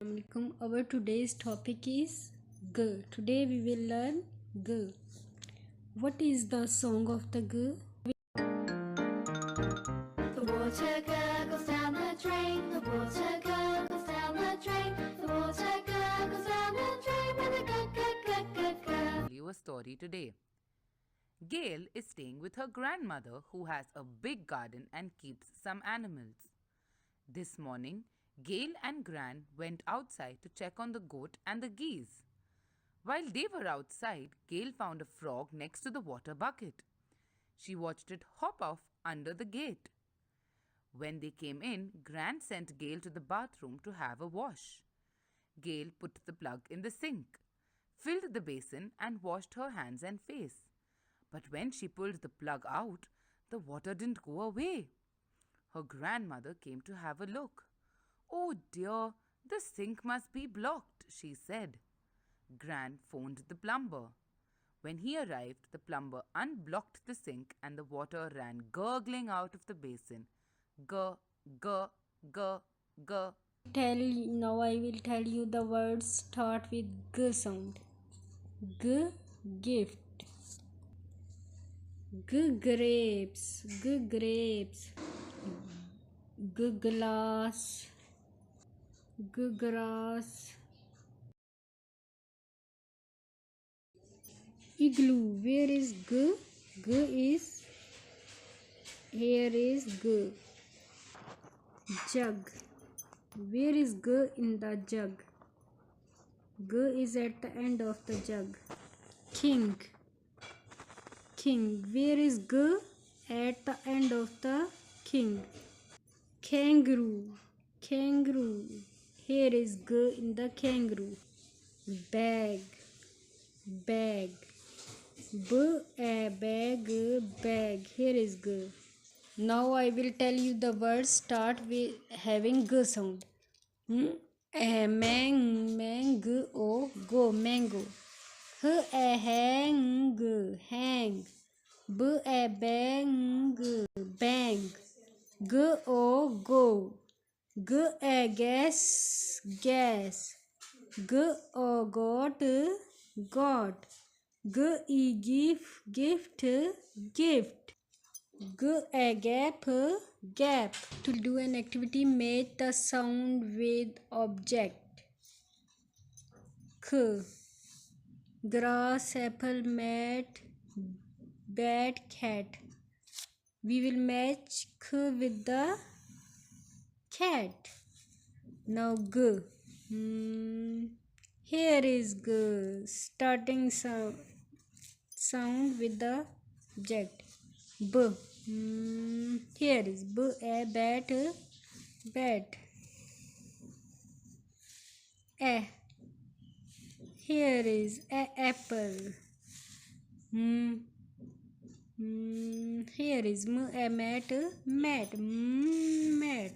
Assalamualaikum. Our today's topic is G. Today we will learn G. What is the song of the G? The water gurgles down the drain. The water gurgles down the drain. The water gurgles down the drain with a gurg, gurg, gurg, gurg, gurg. Tell you a story today. Gail is staying with her grandmother who has a big garden and keeps some animals. This morning, Gail and Gran went outside to check on the goat and the geese. While they were outside, Gail found a frog next to the water bucket. She watched it hop off under the gate. When they came in, Gran sent Gail to the bathroom to have a wash. Gail put the plug in the sink, filled the basin, and washed her hands and face. But when she pulled the plug out, the water didn't go away. Her grandmother came to have a look. "Oh dear, the sink must be blocked," she said. Gran phoned the plumber. When he arrived, the plumber unblocked the sink and the water ran gurgling out of the basin. Gur, gur, gur, gur. Now I will tell you the words start with G sound. G gift. G grapes. G grapes. G glass. G grass. Igloo. Where is G? G is here is G. Jug. Where is G in the jug? G is at the end of the jug. King. King. Where is G at the end of the king? Kangaroo. Kangaroo. Here is G in the kangaroo. Bag. Bag. Bag. Bag. Here is G. Now I will tell you the words start with having G sound. Mango. Go. Mango. Hang. Hang. Bang. Bang. Go. Gas. Gas. Got. Gift. Gap. To do an activity, match the sound with object. K. Grass, apple, mat, bat, cat. We will match K with the cat. Now G. Here is G. Starting sound with the object. B. Here is B. A bat. Bat. A. Here is a apple. Here is a mat. Mat. Mat.